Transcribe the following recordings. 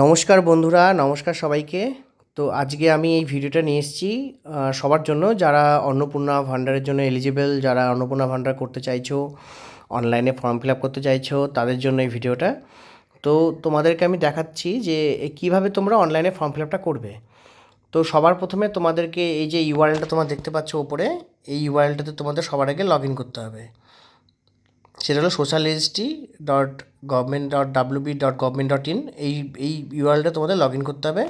নমস্কার বন্ধুরা, নমস্কার সবাইকে। তো আজকে আমি এই ভিডিওটা নিয়ে এসেছি সবার জন্য, যারা অন্নপূর্ণা ভান্ডারের জন্য এলিজিবল, যারা অন্নপূর্ণা ভান্ডার করতে চাইছো, অনলাইনে ফর্ম ফিল আপ করতে চাইছো, তাদের জন্য এই ভিডিওটা। তো তোমাদেরকে আমি দেখাচ্ছি যে কীভাবে তোমরা অনলাইনে ফর্ম ফিল আপটা করবে। তো সবার প্রথমে তোমাদেরকে এই যে ইউআরএলটা তোমরা দেখতে পাচ্ছ ওপরে, এই ইউআরএলটাতে তোমাদের সবার আগে লগ ইন করতে হবে। সেটা হলো socialregistry.government.wb.government.in। এই ইউআরএলটা তোমাদের লগ ইন করতে হবে।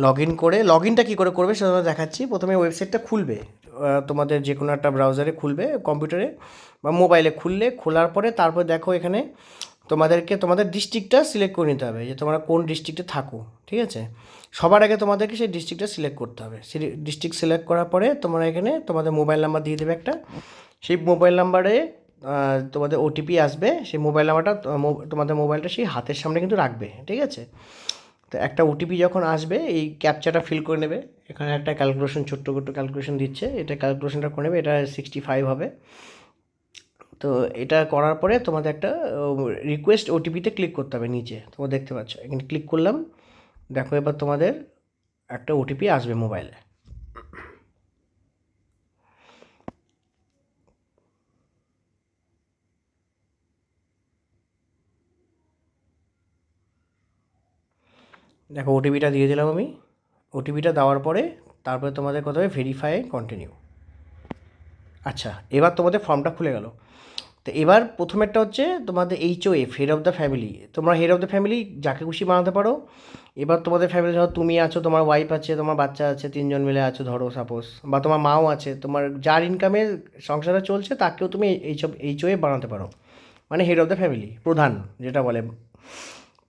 লগ ইন করে লগ ইনটা কী করে করবে সেটা তোমাদের দেখাচ্ছি। প্রথমে ওয়েবসাইটটা খুলবে, তোমাদের যে কোনো একটা ব্রাউজারে খুলবে, কম্পিউটারে বা মোবাইলে খোলার পরে তারপর দেখো এখানে তোমাদেরকে তোমাদের ডিস্ট্রিক্টটা সিলেক্ট করে নিতে হবে, যে তোমরা কোন ডিস্ট্রিক্টে থাকো। ঠিক আছে, সবার আগে তোমাদেরকে সেই ডিস্ট্রিক্টটা সিলেক্ট করতে হবে। সেই ডিস্ট্রিক্ট সিলেক্ট করার পরে তোমরা এখানে তোমাদের মোবাইল নাম্বার দিয়ে দেবে একটা। সেই মোবাইল নাম্বারে তোমাদের ওটিপি আসবে। সেই মোবাইল নাম্বারটা তোমাদের মোবাইলটা সেই হাতের সামনে কিন্তু রাখবে। ঠিক আছে, তো একটা ওটিপি যখন আসবে এই ক্যাপচাটা ফিল করে নেবে। এখানে একটা ক্যালকুলেশন, ছোট্ট ক্যালকুলেশন দিচ্ছে, এটা ক্যালকুলেশনটা করে নেবে। এটা 65 হবে। তো এটা করার পরে তোমাদের একটা রিকোয়েস্ট ওটিপিতে ক্লিক করতে হবে। নিচে তোমরা দেখতে পাচ্ছ, এখানে ক্লিক করলাম। দেখো এবার তোমাদের একটা ওটিপি আসবে মোবাইলে। দেখো ওটিপিটা দিয়ে দিলাম আমি। ওটিপিটা দেওয়ার পরে তারপরে তোমাদের কথা হবে ভেরিফাই কন্টিনিউ। আচ্ছা, এবার তোমাদের ফর্মটা খুলে গেল। তো এবার প্রথমেরটা হচ্ছে তোমাদের HOF, head of the family. তোমরা হেড অফ দ্য ফ্যামিলি যাকে খুশি বানাতে পারো। এবার তোমাদের ফ্যামিলি ধরো তুমি আছো, তোমার ওয়াইফ আছে, তোমার বাচ্চা আছে, 3জন মিলে আছো ধরো সাপোজ, বা তোমার মাও আছে, তোমার যার ইনকামে সংসারটা চলছে তাকেও তুমি এইসব HOF বানাতে পারো, মানে হেড অফ দ্য ফ্যামিলি, প্রধান যেটা বলে।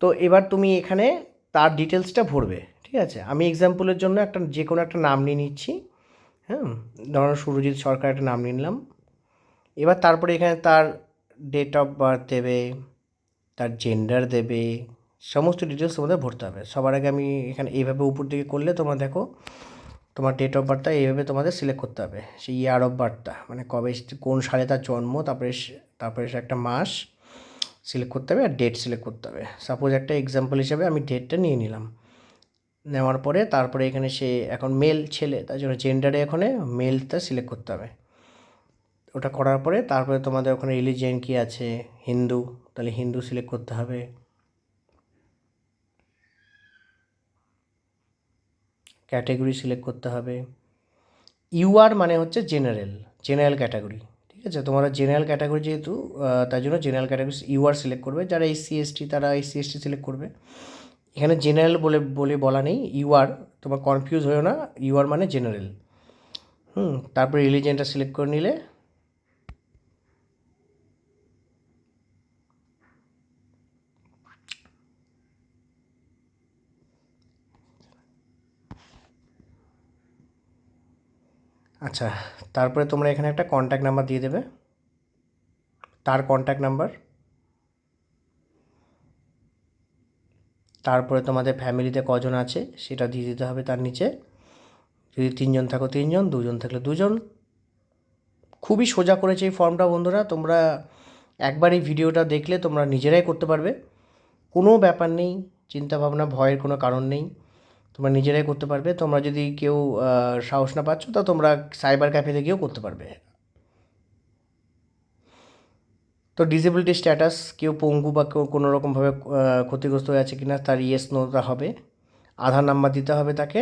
তো এবার তুমি এখানে তার ডিটেলসটা ভরবে। ঠিক আছে, আমি এক্সাম্পলের জন্য একটা যে কোনো একটা নাম নিয়ে নিচ্ছি। হ্যাঁ, ধরো সুরজিৎ সরকার একটা নাম নিয়ে নিলাম। এবার তারপরে এখানে তার ডেট অফ বার্থ দেবে, তার জেন্ডার দেবে, সমস্ত ডিটেলস তোমাদের ভরতে হবে। সবার আগে আমি এখানে এইভাবে উপর দিকে করলে তোমরা দেখো তোমার ডেট অফ বার্থটা এইভাবে তোমাদের সিলেক্ট করতে হবে। সেই ইয়ার অফ বার্থটা, মানে কবে কোন সালে তার জন্ম, তারপরে সে একটা মাস সিলেক্ট করতে হবে আর ডেট সিলেক্ট করতে হবে। সাপোজ একটা এক্সাম্পল হিসাবে আমি ডেটটা নিয়ে নিলাম। নেওয়ার পরে তারপরে এখানে সে এখন মেল ছেলে, তার জন্য জেন্ডারে এখানে মেলটা সিলেক্ট করতে হবে। ওটা করার পরে তারপরে তোমাদের ওখানে রিলিজিয়ান কী আছে, হিন্দু, তাহলে হিন্দু সিলেক্ট করতে হবে। ক্যাটাগরি সিলেক্ট করতে হবে। ইউআর মানে হচ্ছে জেনারেল ক্যাটাগরি। ঠিক আছে, তোমরা জেনারেল ক্যাটাগরি যেহেতু, তার জন্য জেনারেল ক্যাটাগরি ইউআর সিলেক্ট করবে। যারা SC/ST তারা SC/ST সিলেক্ট করবে। এখানে জেনারেল বলে বলা নেই, ইউআর, তোমার কনফিউজ হয়েও না, ইউআর মানে জেনারেল। তারপরে রিলিজিয়ানটা সিলেক্ট করে নিলে আচ্ছা, তারপরে তোমরা এখানে একটা কন্ট্যাক্ট নাম্বার দিয়ে দেবে, তার কন্ট্যাক্ট নাম্বার। তারপরে তোমাদের ফ্যামিলিতে কজন আছে সেটা দিয়ে দিতে হবে তার নিচে। যদি 3জন থাকো 3জন, 2জন থাকলে 2জন। খুবই সোজা করেছে এই ফর্মটা বন্ধুরা। তোমরা একবার এই ভিডিওটা দেখলে তোমরা নিজেরাই করতে পারবে, কোনো ব্যাপার নেই, চিন্তা ভাবনা ভয়ের কোনো কারণ নেই, তোমরা নিজেরাই করতে পারবে। তোমরা যদি কেউ সাহস না পাচ্ছ তা তোমরা সাইবার ক্যাফেতে গিয়েও করতে পারবে। তো ডিসেবিলিটি স্ট্যাটাস, কেউ পঙ্গু বা কেউ কোনো রকমভাবে ক্ষতিগ্রস্ত হয়ে আছে কিনা তার ইয়েস নোটা হবে। আধার নাম্বার দিতে হবে তাকে,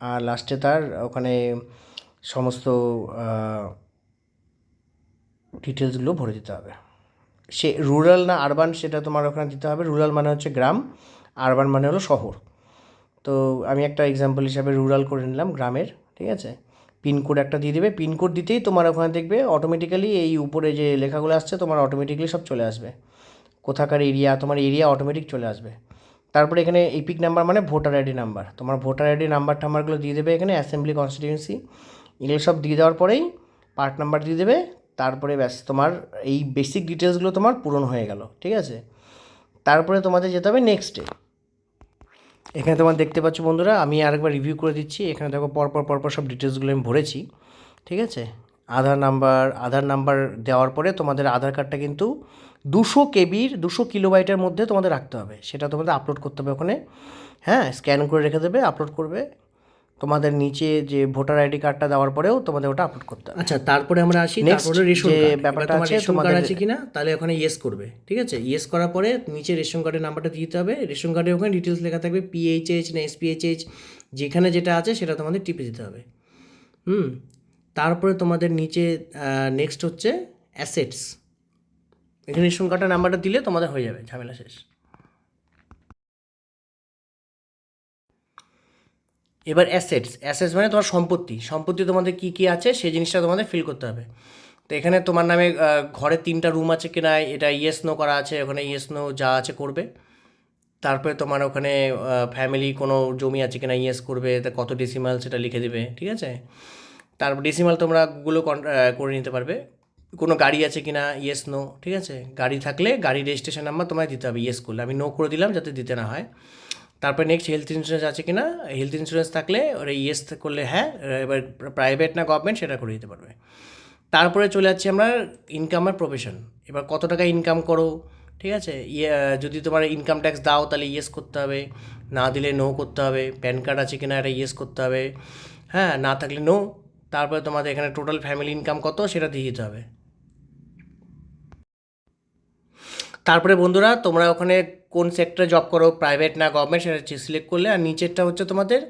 আর লাস্টে তার ওখানে সমস্ত ডিটেলসগুলো ভরে দিতে হবে। সে রুরাল না আরবান সেটা তোমার ওখানে দিতে হবে। রুরাল মানে হচ্ছে গ্রাম, আরবান মানে হলো শহর। তো আমি একটা এক্সাম্পল হিসাবে রুরাল করে নিলাম, গ্রামের। ঠিক আছে, পিনকোড একটা দিয়ে দেবে। পিনকোড দিতেই তোমার ওখানে দেখবে অটোমেটিক্যালি এই উপরে যে লেখাগুলো আসছে তোমার অটোমেটিক্যালি সব চলে আসবে, কোথাকার এরিয়া, তোমার এরিয়া অটোমেটিক চলে আসবে। তারপরে এখানে এপিক নাম্বার মানে ভোটার আইডি নাম্বার, তোমার ভোটার আইডি নাম্বার টাম্বারগুলো দিয়ে দেবে এখানে, অ্যাসেম্বলি কনস্টিটিউয়েন্সি, এগুলো সব দিয়ে দেওয়ার পরেই পার্ট নাম্বার দিয়ে দেবে। তারপরে ব্যাস তোমার এই বেসিক ডিটেলসগুলো তোমার পূরণ হয়ে গেল। ঠিক আছে, তারপরে তোমাদের যেতে হবে নেক্সটে। এখানে তোমার দেখতে পাচ্ছ বন্ধুরা, আমি আরেকবার রিভিউ করে দিচ্ছি। এখানে দেখো পরপর সব ডিটেলসগুলো আমি ভরেছি। ঠিক আছে, আধার নাম্বার দেওয়ার পরে তোমাদের আধার কার্ডটা কিন্তু 200 KB 200 KB মধ্যে তোমাদের রাখতে হবে, সেটা তোমাদের আপলোড করতে হবে ওখানে। হ্যাঁ, স্ক্যান করে রেখে দেবে, আপলোড করবে। তোমাদের নিচে যে ভোটার আইডি কার্ডটা দেওয়ার পরেও তোমাদের ওটা আপলোড করতে হবে। আচ্ছা, তারপরে আমরা আসি নেক্সট তারপরে রেশন যে কার্ড। ব্যাপারটা আছে রেশন কার্ড তোমাদের আছে কিনা তাহলে ওখানে ইয়েস করবে, ঠিক আছে। ইয়েস করার পরে নিচে রেশন কার্ডের নাম্বারটা দিতে হবে। রেশন কার্ডে ওখানে ডিটেলস লেখা থাকবে, PHH না SPHH, যেখানে যেটা আছে সেটা তোমাদের টিপে দিতে হবে। তারপরে তোমাদের নিচে নেক্সট হচ্ছে অ্যাসেটস। এখানে রেশন কার্ডের নাম্বারটা দিলে তোমাদের হয়ে যাবে, ঝামেলা শেষ। এবার অ্যাসেটস মানে তোমার সম্পত্তি তোমাদের কী কী আছে সেই জিনিসটা তোমাদের ফিল করতে হবে। তো এখানে তোমার নামে ঘরে 3টা রুম আছে কিনা এটা ইয়েস নো করা আছে, ওখানে ইয়েস নো যা আছে করবে। তারপরে তোমার ওখানে ফ্যামিলি কোনো জমি আছে কিনা ইয়েস করবে, তা কত ডেসিমাল সেটা লিখে দেবে, ঠিক আছে। তারপর ডেসিমাল তোমরা গুগলও করে নিতে পারবে। কোনো গাড়ি আছে কিনা ইয়েস নো, ঠিক আছে। গাড়ি থাকলে গাড়ি রেজিস্ট্রেশন নাম্বার তোমায় দিতে হবে ইয়েস করলে, আমি নো করে দিলাম যাতে দিতে না হয়। তারপরে নেক্সট হেলথ ইন্স্যুরেন্স আছে কিনা, হেলথ ইন্স্যুরেন্স থাকলে ওরা ইয়েস করলে হ্যাঁ, এবার প্রাইভেট না গভর্নমেন্ট সেটা করে দিতে পারবে। তারপরে চলে যাচ্ছি আমরা ইনকাম আর প্রফেশন। এবার কত টাকা ইনকাম করো, ঠিক আছে। যদি তোমার ইনকাম ট্যাক্স দাও তাহলে ইয়েস করতে হবে, না দিলে নো করতে হবে। প্যান কার্ড আছে কিনা এটা ইয়েস করতে হবে, হ্যাঁ, না থাকলে নো। তারপরে তোমাদের এখানে টোটাল ফ্যামিলি ইনকাম কত সেটা দিয়ে দিতে হবে। তারপরে বন্ধুরা তোমরা ওখানে কোন সেক্টরে জব করো, প্রাইভেট না গভর্নমেন্ট সেটা সিলেক্ট করলে। আর নিচেরটা হচ্ছে তোমাদের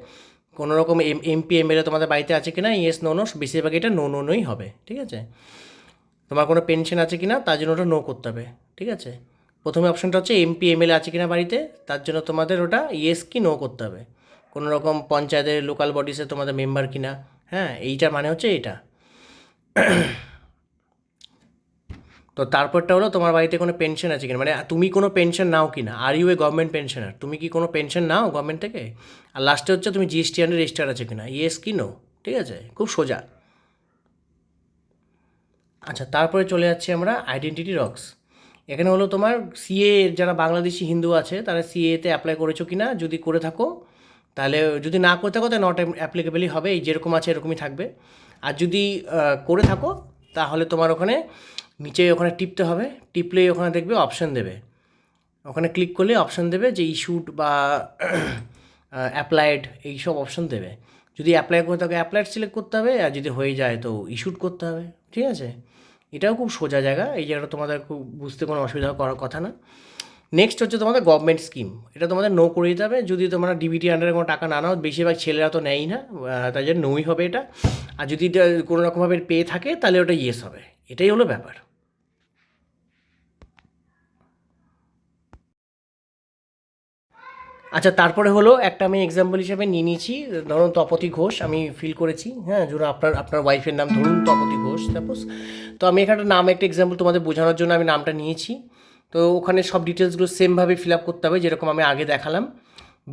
কোনো রকম MP MLA তোমাদের বাড়িতে আছে কিনা ইয়েস নো নো, বেশিরভাগ এটা নো নো নোই হবে, ঠিক আছে। তোমার কোনো পেনশন আছে কিনা তার জন্য ওটা নো করতে হবে, ঠিক আছে। প্রথমে অপশনটা হচ্ছে MP MLA আছে কিনা বাড়িতে, তার জন্য তোমাদের ওটা ইয়েস কি নো করতে হবে। কোনো রকম পঞ্চায়েতের লোকাল বডিসে তোমাদের মেম্বার কিনা, হ্যাঁ, এইটার মানে হচ্ছে এটা। তো তারপরটা হলো তোমার বাড়িতে কোনো পেনশন আছে কিনা, মানে তুমি কোনো পেনশন নাও কিনা, are you a government pensioner, তুমি কি কোনো পেনশন নাও গভর্নমেন্ট থেকে। আর লাস্টে হচ্ছে তুমি GST আন্ডার রেজিস্টার আছে কিনা, ইয়েস কি নো, ঠিক আছে, খুব সোজা। আচ্ছা, তারপরে চলে যাচ্ছি আমরা আইডেন্টিটি রক্স। এখানে হলো তোমার CA, যারা বাংলাদেশি হিন্দু আছে তারা CA-তে অ্যাপ্লাই করেছো কি না, যদি করে থাকো তাহলে, যদি না করে থাকো তাহলে নট অ্যাপ্লিকেবলই হবে, এই যেরকম আছে এরকমই থাকবে। আর যদি করে থাকো তাহলে তোমার ওখানে নিচে ওখানে টিপতে হবে, টিপলেই ওখানে দেখবে অপশান দেবে, ওখানে ক্লিক করলে অপশান দেবে যে ইস্যুড বা অ্যাপ্লাইড এইসব অপশান দেবে। যদি অ্যাপ্লাই করে থাকে অ্যাপ্লাইড সিলেক্ট করতে হবে, আর যদি হয়ে যায় তো ইস্যুড করতে হবে, ঠিক আছে। এটাও খুব সোজা জায়গা, এই জায়গাটা তোমাদের খুব বুঝতে কোনো অসুবিধা করার কথা না। নেক্সট হচ্ছে তোমাদের গভর্নমেন্ট স্কিম, এটা তোমাদের নো করে দিতে হবে। যদি তোমরা DBT আন্ডারে কোনো টাকা না নাও, বেশিরভাগ ছেলেরা তো নেয়ই না, তাই জন্য নোই হবে এটা। আর যদি কোনো রকমভাবে পেয়ে থাকে তাহলে ওটা ইয়েস হবে, এটাই হলো ব্যাপার। আচ্ছা, তারপরে হলো একটা আমি এক্সাম্পল হিসাবে নিয়ে নিয়েছি, ধরুন তপতি ঘোষ আমি ফিল করেছি, হ্যাঁ, ধরুন আপনার ওয়াইফের নাম ধরুন তপতি ঘোষ সাপোজ। তো আমি এখানে নাম একটা এক্সাম্পল তোমাদের বোঝানোর জন্য আমি নামটা নিয়েছি। তো ওখানে সব ডিটেলসগুলো সেমভাবে ফিল আপ করতে হবে যেরকম আমি আগে দেখালাম।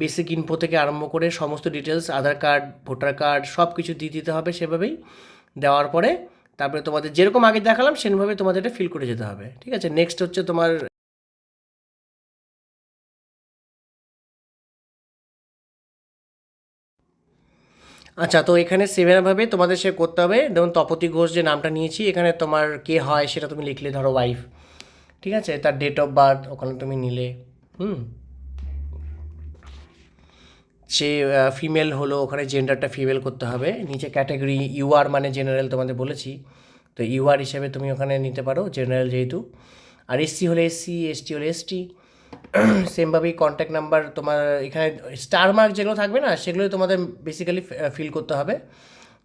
বেসিক ইনফো থেকে আরম্ভ করে সমস্ত ডিটেলস, আধার কার্ড, ভোটার কার্ড, সব কিছু দিয়ে দিতে হবে সেভাবেই। দেওয়ার পরে তারপরে তোমাদের যেরকম আগে দেখালাম সেরকমভাবে তোমাদের এটা ফিল করে যেতে হবে, ঠিক আছে। নেক্সট হচ্ছে তোমার আচ্ছা, তো এখানে সেভাবে তোমাদের সে করতে হবে। যেমন তপতি ঘোষ যে নামটা নিয়েছি, এখানে তোমার কে হয় সেটা তুমি লিখলে, ধরো ওয়াইফ, ঠিক আছে। তার ডেট অফ বার্থ ওখানে তুমি নিলে, সে ফিমেল হলো, ওখানে জেন্ডারটা ফিমেল করতে হবে। নিচে ক্যাটাগরি UR মানে জেনারেল তোমাদের বলেছি, তো UR হিসেবে তুমি ওখানে নিতে পারো জেনারেল যেহেতু। আর SC হলে SC, ST হলে ST। সেমভাবেই কন্ট্যাক্ট নাম্বার তোমার এখানে স্টার মার্ক যেগুলো থাকবে না সেগুলোই তোমাদের বেসিক্যালি ফিল করতে হবে।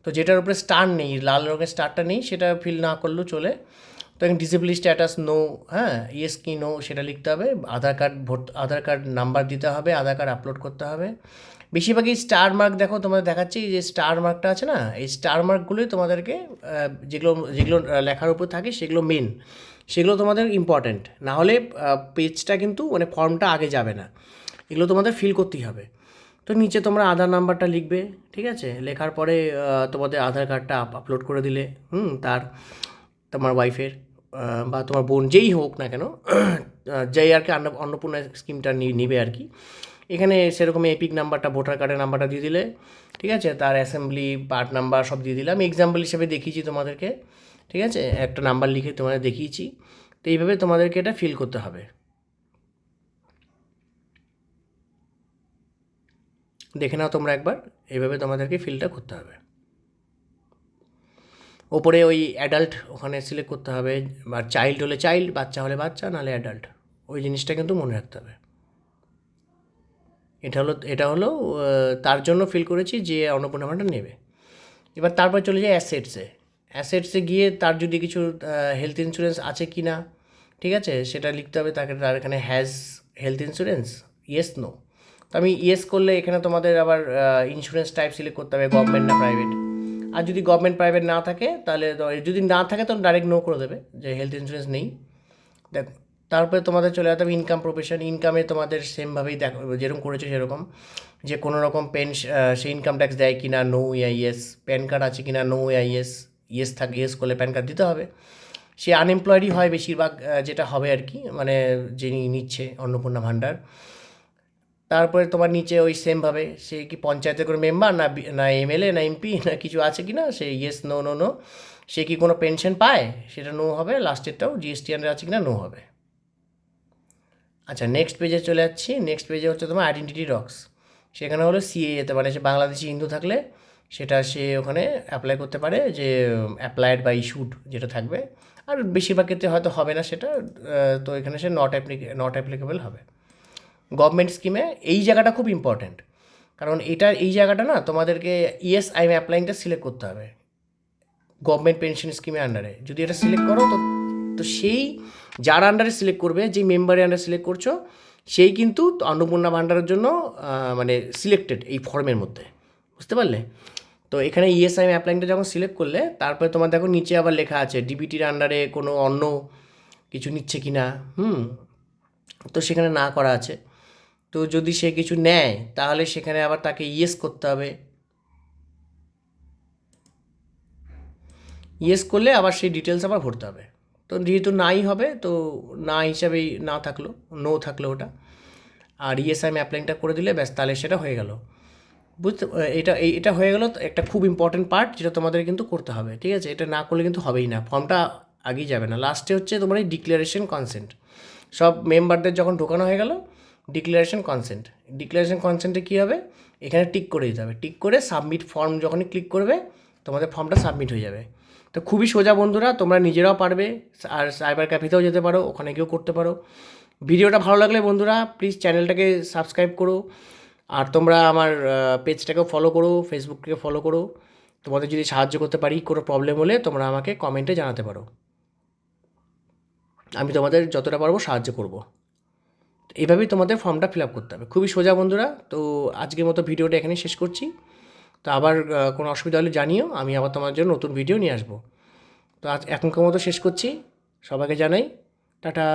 তো যেটার উপরে স্টার নেই, লাল রঙের স্টারটা নেই, সেটা ফিল না করলেও চলে। তো এখানে ডিসেবিলিটি স্ট্যাটাস নো, হ্যাঁ, ইয়েস কি নো সেটা লিখতে হবে। আধার কার্ড নাম্বার দিতে হবে, আধার কার্ড আপলোড করতে হবে। বেশিরভাগই স্টার মার্ক দেখো তোমাদের দেখাচ্ছি, যে স্টার মার্কটা আছে না, এই স্টার মার্কগুলোই তোমাদেরকে যেগুলো যেগুলো লেখার উপর থাকে সেগুলো মেন, সেগুলো তোমাদের ইম্পর্ট্যান্ট। না হলে পেজটা কিন্তু মানে ফর্মটা আগে যাবে না, এগুলো তোমাদের ফিল করতেই হবে। তো নিচে তোমরা আধার নাম্বারটা লিখবে, ঠিক আছে। লেখার পরে তোমাদের আধার কার্ডটা আপলোড করে দিলে, তার তোমার ওয়াইফের বা তোমার বোন যেই হোক না কেন, যেই আর কি অন্নপূর্ণা স্কিমটা নিবে আর কি। এখানে সেরকম এপিক নাম্বারটা, ভোটার কার্ডের নাম্বারটা দিয়ে দিলে, ঠিক আছে। তার অ্যাসেম্বলি পার্ট নাম্বার সব দিয়ে দিলাম, এক্সাম্পল হিসেবে দেখিয়েছি তোমাদেরকে, ঠিক আছে। একটা নাম্বার লিখে তোমাদের দেখিয়েছি। তো এইভাবে তোমাদেরকে এটা ফিল করতে হবে। দেখে নাও তোমরা একবার, এইভাবে তোমাদেরকে ফিলটা করতে হবে। ওপরে ওই অ্যাডাল্ট ওখানে সিলেক্ট করতে হবে, আর চাইল্ড হলে চাইল্ড, বাচ্চা হলে বাচ্চা, নাহলে অ্যাডাল্ট, ওই জিনিসটা কিন্তু মনে রাখতে হবে। এটা হলো তার জন্য ফিল করেছি যে অন্নপূর্ণা ভাণ্ডার নেবে। এবার তারপর চলে যায় অ্যাসেটসে গিয়ে তার যদি কিছু হেলথ ইন্স্যুরেন্স আছে কি না, ঠিক আছে, সেটা লিখতে হবে তাকে। তার এখানে has health insurance, yes no. তো আমি ইয়েস করলে এখানে তোমাদের আবার ইন্স্যুরেন্স টাইপ সিলেক্ট করতে হবে, গভর্নমেন্ট না প্রাইভেট। আর যদি গভর্নমেন্ট প্রাইভেট না থাকে তাহলে যদি না থাকে তখন ডাইরেক্ট নো করে দেবে যে হেলথ ইন্স্যুরেন্স নেই। দেখো, তারপরে তোমাদের চলে যেতে হবে ইনকাম প্রফেশন। ইনকামে তোমাদের সেমভাবেই দেখো, যেরকম করেছো সেরকম, যে কোনো রকম সে ইনকাম ট্যাক্স দেয় কি না, no ya yes. PAN card আছে কি না, নো ইয়া ইয়েস। ইয়েস থাকে, ইয়েস করলে প্যান কার্ড দিতে হবে। সে আনএমপ্লয়েডই হয় বেশিরভাগ, যেটা হবে আর কি, মানে যিনি নিচ্ছে অন্নপূর্ণা ভাণ্ডার। তারপরে তোমার নিচে ওই সেমভাবে সে কি পঞ্চায়েতের কোনো মেম্বার না এমএলএ না এমপি না কিছু আছে কি না, সে ইয়েস নো নো নো। সে কি কোনো পেনশন পায়, সেটা নো হবে। লাস্টেরটাও জিএসটি আন্ডার আছে কি না, নো হবে। আচ্ছা, নেক্সট পেজে চলে যাচ্ছি। নেক্সট পেজে হচ্ছে তোমার আইডেন্টিটি ডক্স। সেখানে হলো সিএ যেতে পারে, সে বাংলাদেশি হিন্দু থাকলে সেটা সে ওখানে অ্যাপ্লাই করতে পারে, যে অ্যাপ্লাইড বা ইস্যুড যেটা থাকবে। আর বেশিরভাগ ক্ষেত্রে হয়তো হবে না সেটা, তো এখানে সে নট অ্যাপ্লিকেবল হবে। গভর্নমেন্ট স্কিমে এই জায়গাটা খুব ইম্পর্ট্যান্ট, কারণ এই জায়গাটা না তোমাদেরকে ইয়েস আই এম অ্যাপ্লাইংটা সিলেক্ট করতে হবে। গভর্নমেন্ট পেনশন স্কিমের আন্ডারে যদি এটা সিলেক্ট করো, তো সেই যার আন্ডারে সিলেক্ট করবে, যে মেম্বারের আন্ডারে সিলেক্ট করছো, সেই কিন্তু অন্নপূর্ণা ভাণ্ডারের জন্য মানে সিলেক্টেড এই ফর্মের মধ্যে। বুঝতে পারলে? তো এখানে ইএসআই অ্যাপ্লাইংটা যখন সিলেক্ট করলে, তারপরে তোমার দেখো নিচে আবার লেখা আছে ডিবিটির আন্ডারে কোনো অন্য কিছু নিচ্ছে কি না। তো সেখানে না করা আছে। তো যদি সে কিছু নেয় তাহলে সেখানে আবার তাকে ইয়েস করতে হবে। ইয়েস করলে আবার সেই ডিটেলস আবার ভরতে হবে। তো যেহেতু নাই হবে, তো না হিসাবেই না থাকলো, নো থাকলো ওটা। আর ইয়েস আই এম অ্যাপ্লাইংটা করে দিলে ব্যাস, তাহলে সেটা হয়ে গেল। বুঝতে এটা হয়ে গেল একটা খুব ইম্পর্টেন্ট পার্ট, যেটা তোমাদের কিন্তু করতে হবে, ঠিক আছে? এটা না করলে কিন্তু হবেই না, ফর্মটা আগেই যাবে না। লাস্টে হচ্ছে তোমার এই ডিক্লারেশন কনসেন্ট। সব মেম্বারদের যখন ঢোকানো হয়ে গেল, ডিক্লারেশন কনসেন্টে কী হবে, এখানে টিক করে দিতে হবে। টিক করে সাবমিট ফর্ম যখনই ক্লিক করবে, তোমাদের ফর্মটা সাবমিট হয়ে যাবে। তো খুবই সোজা বন্ধুরা, তোমরা নিজেরাও পারবে। আর সাইবার ক্যাফেতেও যেতে পারো, ওখানে গিয়েও করতে পারো। ভিডিওটা ভালো লাগলে বন্ধুরা প্লিজ চ্যানেলটাকে সাবস্ক্রাইব করো। আর তোমরা আমার পেজটাকেও ফলো করো, ফেসবুককে ফলো করো। তোমাদের যদি সাহায্য করতে পারি কোনো প্রবলেম হলে, তোমরা আমাকে কমেন্টে জানাতে পারো। আমি তোমাদের যতটা পারবো সাহায্য করব। এইভাবেই তোমাদের ফর্মটা ফিল আপ করতে হবে, খুবই সোজা বন্ধুরা। তো আজকের মতো ভিডিওটা এখানেই শেষ করছি। তো আবার কোনো অসুবিধা হলে জানিও, আমি আবার তোমার জন্য নতুন ভিডিও নিয়ে আসবো। তো এখনকার মতো শেষ করছি। সবাইকে জানাই টাটা।